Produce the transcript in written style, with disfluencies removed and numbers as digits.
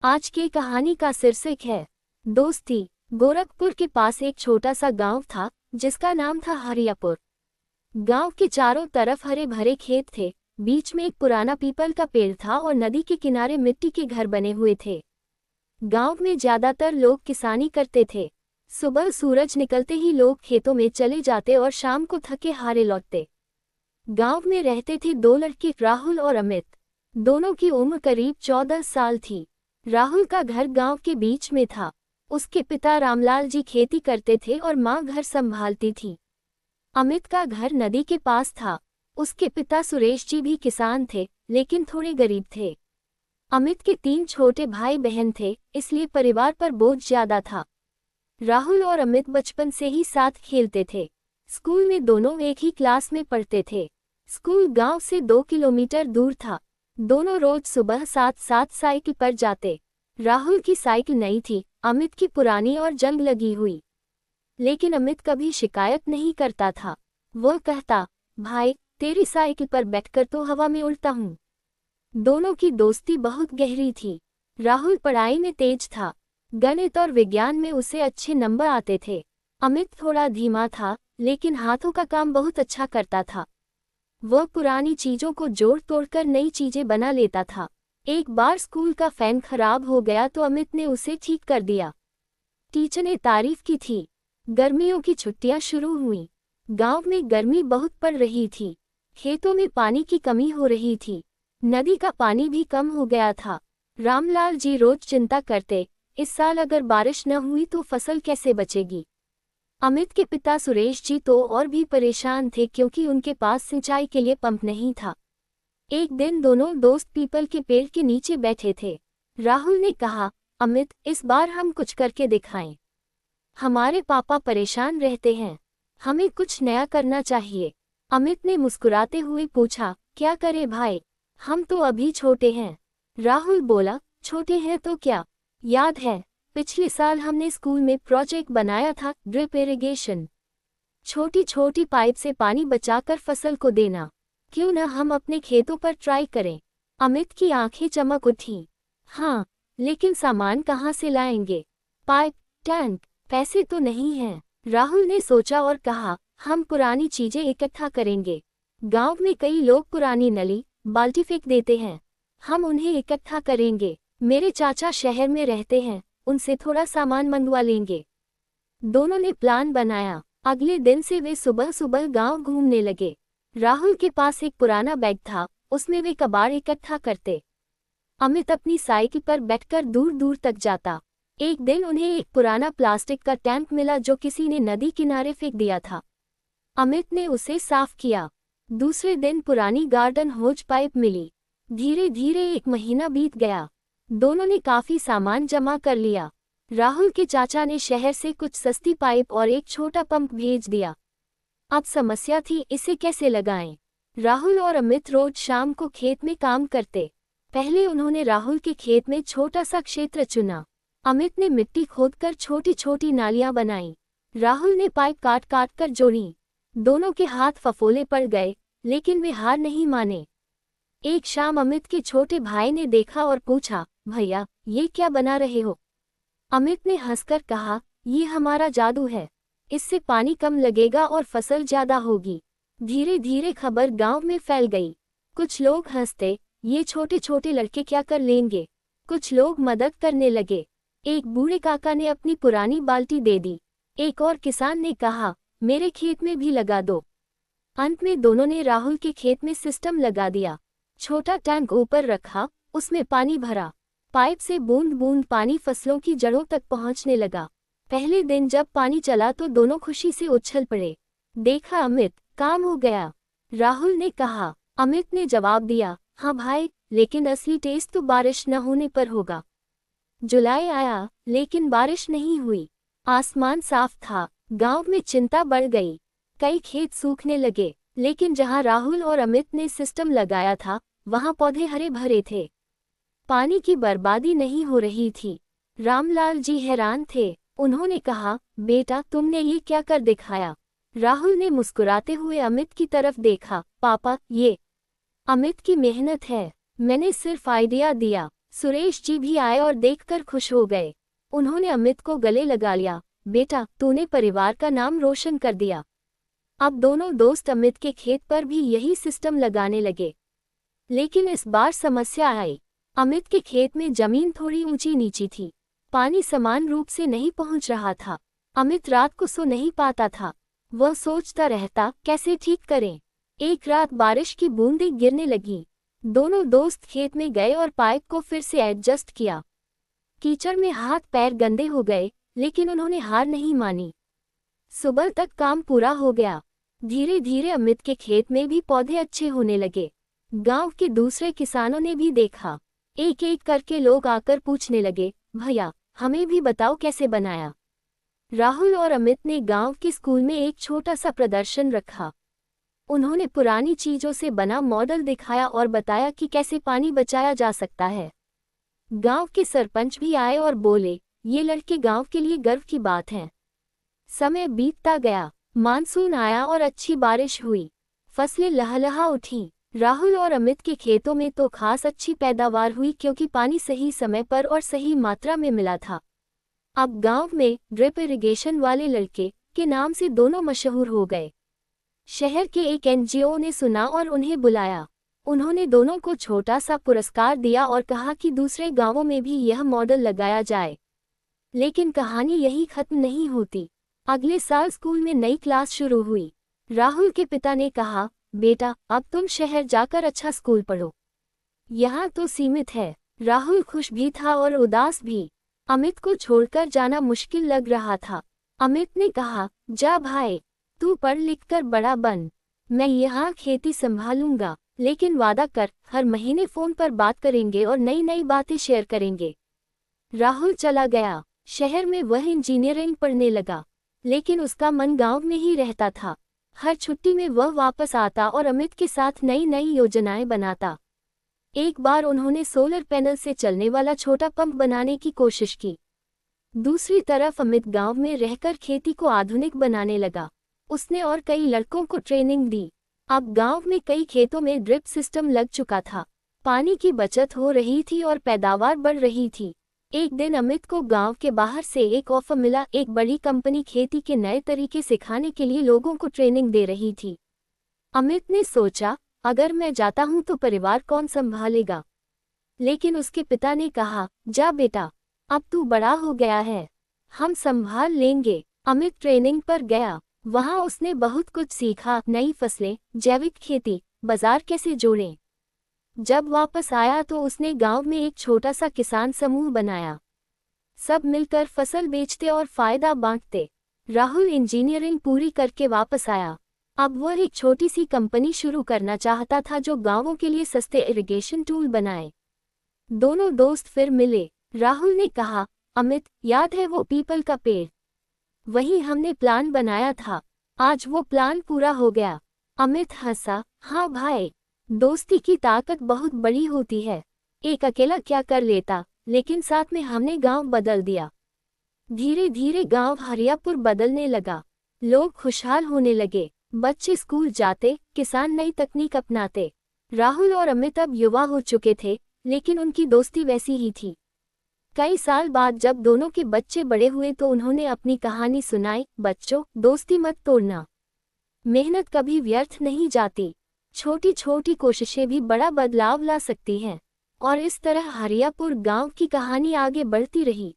आज की कहानी का शीर्षक है दोस्ती। गोरखपुर के पास एक छोटा सा गांव था जिसका नाम था हरियापुर। गांव के चारों तरफ हरे भरे खेत थे। बीच में एक पुराना पीपल का पेड़ था और नदी के किनारे मिट्टी के घर बने हुए थे। गांव में ज्यादातर लोग किसानी करते थे। सुबह सूरज निकलते ही लोग खेतों में चले जाते और शाम को थके हारे लौटते। गांव में रहते थे दो लड़के, राहुल और अमित। दोनों की उम्र करीब 14 साल थी। राहुल का घर गांव के बीच में था। उसके पिता रामलाल जी खेती करते थे और मां घर संभालती थी। अमित का घर नदी के पास था। उसके पिता सुरेश जी भी किसान थे, लेकिन थोड़े गरीब थे। अमित के 3 छोटे भाई बहन थे, इसलिए परिवार पर बोझ ज्यादा था। राहुल और अमित बचपन से ही साथ खेलते थे। स्कूल में दोनों एक ही क्लास में पढ़ते थे। स्कूल गांव से 2 किलोमीटर दूर था। दोनों रोज सुबह 7-7 साइकिल पर जाते। राहुल की साइकिल नई थी, अमित की पुरानी और जंग लगी हुई। लेकिन अमित कभी शिकायत नहीं करता था। वो कहता, भाई तेरी साइकिल पर बैठकर तो हवा में उड़ता हूँ। दोनों की दोस्ती बहुत गहरी थी। राहुल पढ़ाई में तेज था। गणित और विज्ञान में उसे अच्छे नंबर आते थे। अमित थोड़ा धीमा था, लेकिन हाथों का काम बहुत अच्छा करता था। वह पुरानी चीजों को जोड़ तोड़कर नई चीजें बना लेता था। एक बार स्कूल का फैन खराब हो गया तो अमित ने उसे ठीक कर दिया। टीचर ने तारीफ की थी। गर्मियों की छुट्टियां शुरू हुईं। गांव में गर्मी बहुत पड़ रही थी। खेतों में पानी की कमी हो रही थी। नदी का पानी भी कम हो गया था। रामलाल जी रोज चिंता करते, इस साल अगर बारिश न हुई तो फसल कैसे बचेगी। अमित के पिता सुरेश जी तो और भी परेशान थे, क्योंकि उनके पास सिंचाई के लिए पंप नहीं था। एक दिन दोनों दोस्त पीपल के पेड़ के नीचे बैठे थे। राहुल ने कहा, अमित इस बार हम कुछ करके दिखाएं। हमारे पापा परेशान रहते हैं, हमें कुछ नया करना चाहिए। अमित ने मुस्कुराते हुए पूछा, क्या करें भाई, हम तो अभी छोटे हैं। राहुल बोला, छोटे हैं तो क्या, याद है पिछले साल हमने स्कूल में प्रोजेक्ट बनाया था, ड्रिप इरिगेशन। छोटी छोटी पाइप से पानी बचाकर फसल को देना। क्यों न हम अपने खेतों पर ट्राई करें। अमित की आंखें चमक उठी। हाँ, लेकिन सामान कहाँ से लाएंगे, पाइप, टैंक, पैसे तो नहीं हैं। राहुल ने सोचा और कहा, हम पुरानी चीजें इकट्ठा करेंगे। गांव में कई लोग पुरानी नली, बाल्टी फेंक देते हैं। हम उन्हें इकट्ठा करेंगे। मेरे चाचा शहर में रहते हैं, उनसे थोड़ा सामान मंगवा लेंगे। दोनों ने प्लान बनाया। अगले दिन से वे सुबह सुबह गांव घूमने लगे। राहुल के पास एक पुराना बैग था, उसमें वे कबाड़ इकट्ठा करते। अमित अपनी साइकिल पर बैठकर दूर दूर तक जाता। एक दिन उन्हें एक पुराना प्लास्टिक का टैंक मिला जो किसी ने नदी किनारे फेंक दिया था। अमित ने उसे साफ किया। दूसरे दिन पुरानी गार्डन होज पाइप मिली। धीरे धीरे 1 महीना बीत गया। दोनों ने काफी सामान जमा कर लिया। राहुल के चाचा ने शहर से कुछ सस्ती पाइप और एक छोटा पंप भेज दिया। अब समस्या थी, इसे कैसे लगाएं। राहुल और अमित रोज शाम को खेत में काम करते। पहले उन्होंने राहुल के खेत में छोटा सा क्षेत्र चुना। अमित ने मिट्टी खोदकर छोटी छोटी नालियां बनाई। राहुल ने पाइप काट काट कर जोड़ी। दोनों के हाथ फफोले पड़ गए, लेकिन वे हार नहीं माने। एक शाम अमित के छोटे भाई ने देखा और पूछा, भैया ये क्या बना रहे हो। अमित ने हंसकर कहा, ये हमारा जादू है, इससे पानी कम लगेगा और फसल ज्यादा होगी। धीरे धीरे खबर गांव में फैल गई। कुछ लोग हंसते, ये छोटे छोटे लड़के क्या कर लेंगे। कुछ लोग मदद करने लगे। एक बूढ़े काका ने अपनी पुरानी बाल्टी दे दी। एक और किसान ने कहा, मेरे खेत में भी लगा दो। अंत में दोनों ने राहुल के खेत में सिस्टम लगा दिया। छोटा टैंक ऊपर रखा, उसमें पानी भरा। पाइप से बूंद बूंद पानी फसलों की जड़ों तक पहुंचने लगा। पहले दिन जब पानी चला तो दोनों खुशी से उछल पड़े। देखा अमित, काम हो गया, राहुल ने कहा। अमित ने जवाब दिया, हाँ भाई, लेकिन असली टेस्ट तो बारिश न होने पर होगा। जुलाई आया, लेकिन बारिश नहीं हुई। आसमान साफ था। गांव में चिंता बढ़ गई। कई खेत सूखने लगे, लेकिन जहां राहुल और अमित ने सिस्टम लगाया था, वहां पौधे हरे भरे थे। पानी की बर्बादी नहीं हो रही थी। रामलाल जी हैरान थे। उन्होंने कहा, बेटा तुमने ये क्या कर दिखाया। राहुल ने मुस्कुराते हुए अमित की तरफ देखा, पापा ये अमित की मेहनत है, मैंने सिर्फ आइडिया दिया। सुरेश जी भी आए और देखकर खुश हो गए। उन्होंने अमित को गले लगा लिया। बेटा, तूने परिवार का नाम रोशन कर दिया। अब दोनों दोस्त अमित के खेत पर भी यही सिस्टम लगाने लगे। लेकिन इस बार समस्या आई। अमित के खेत में जमीन थोड़ी ऊंची नीची थी। पानी समान रूप से नहीं पहुंच रहा था। अमित रात को सो नहीं पाता था। वह सोचता रहता, कैसे ठीक करें। एक रात बारिश की बूंदें गिरने लगी। दोनों दोस्त खेत में गए और पाइप को फिर से एडजस्ट किया। कीचड़ में हाथ पैर गंदे हो गए, लेकिन उन्होंने हार नहीं मानी। सुबह तक काम पूरा हो गया। धीरे धीरे अमित के खेत में भी पौधे अच्छे होने लगे। गांव के दूसरे किसानों ने भी देखा। एक एक करके लोग आकर पूछने लगे, भैया, हमें भी बताओ कैसे बनाया। राहुल और अमित ने गांव के स्कूल में एक छोटा सा प्रदर्शन रखा। उन्होंने पुरानी चीजों से बना मॉडल दिखाया और बताया कि कैसे पानी बचाया जा सकता है। गांव के सरपंच भी आए और बोले, ये लड़के गांव के लिए गर्व की बात है। समय बीतता गया। मानसून आया और अच्छी बारिश हुई। फसलें लहलहा उठी। राहुल और अमित के खेतों में तो खास अच्छी पैदावार हुई, क्योंकि पानी सही समय पर और सही मात्रा में मिला था। अब गांव में ड्रिप इरिगेशन वाले लड़के के नाम से दोनों मशहूर हो गए। शहर के एक एनजीओ ने सुना और उन्हें बुलाया। उन्होंने दोनों को छोटा सा पुरस्कार दिया और कहा कि दूसरे गांवों में भी यह मॉडल लगाया जाए। लेकिन कहानी यही खत्म नहीं होती। अगले साल स्कूल में नई क्लास शुरू हुई। राहुल के पिता ने कहा, बेटा, अब तुम शहर जाकर अच्छा स्कूल पढ़ो। यहाँ तो सीमित है। राहुल खुश भी था और उदास भी। अमित को छोड़कर जाना मुश्किल लग रहा था। अमित ने कहा, जा भाई, तू पढ़ लिख कर बड़ा बन। मैं यहाँ खेती संभालूंगा, लेकिन वादा कर, हर महीने फोन पर बात करेंगे और नई नई बातें शेयर करेंगे। राहुल चला गया। शहर में वह इंजीनियरिंग पढ़ने लगा, लेकिन उसका मन गांव में ही रहता था। हर छुट्टी में वह वापस आता और अमित के साथ नई नई योजनाएं बनाता। एक बार उन्होंने सोलर पैनल से चलने वाला छोटा पंप बनाने की कोशिश की। दूसरी तरफ अमित गांव में रहकर खेती को आधुनिक बनाने लगा। उसने और कई लड़कों को ट्रेनिंग दी। अब गांव में कई खेतों में ड्रिप सिस्टम लग चुका था। पानी की बचत हो रही थी और पैदावार बढ़ रही थी। एक दिन अमित को गांव के बाहर से एक ऑफर मिला। एक बड़ी कंपनी खेती के नए तरीके सिखाने के लिए लोगों को ट्रेनिंग दे रही थी। अमित ने सोचा, अगर मैं जाता हूं तो परिवार कौन संभालेगा। लेकिन उसके पिता ने कहा, जा बेटा, अब तू बड़ा हो गया है, हम संभाल लेंगे। अमित ट्रेनिंग पर गया। वहां उसने बहुत कुछ सीखा, नई फसलें, जैविक खेती, बाजार कैसे जोड़ें। जब वापस आया तो उसने गांव में एक छोटा सा किसान समूह बनाया। सब मिलकर फसल बेचते और फायदा बांटते। राहुल इंजीनियरिंग पूरी करके वापस आया। अब वह एक छोटी सी कंपनी शुरू करना चाहता था जो गांवों के लिए सस्ते इरिगेशन टूल बनाए। दोनों दोस्त फिर मिले। राहुल ने कहा, अमित, याद है वो पीपल का पेड़? वही हमने प्लान बनाया था। आज वो प्लान पूरा हो गया। अमित हंसा, हाँ भाई, दोस्ती की ताकत बहुत बड़ी होती है। एक अकेला क्या कर लेता, लेकिन साथ में हमने गांव बदल दिया। धीरे धीरे गांव हरियापुर बदलने लगा। लोग खुशहाल होने लगे। बच्चे स्कूल जाते, किसान नई तकनीक अपनाते। राहुल और अमित अब युवा हो चुके थे, लेकिन उनकी दोस्ती वैसी ही थी। कई साल बाद जब दोनों के बच्चे बड़े हुए तो उन्होंने अपनी कहानी सुनाई, बच्चों, दोस्ती मत तोड़ना। मेहनत कभी व्यर्थ नहीं जाती। छोटी छोटी कोशिशें भी बड़ा बदलाव ला सकती हैं। और इस तरह हरियापुर गांव की कहानी आगे बढ़ती रही।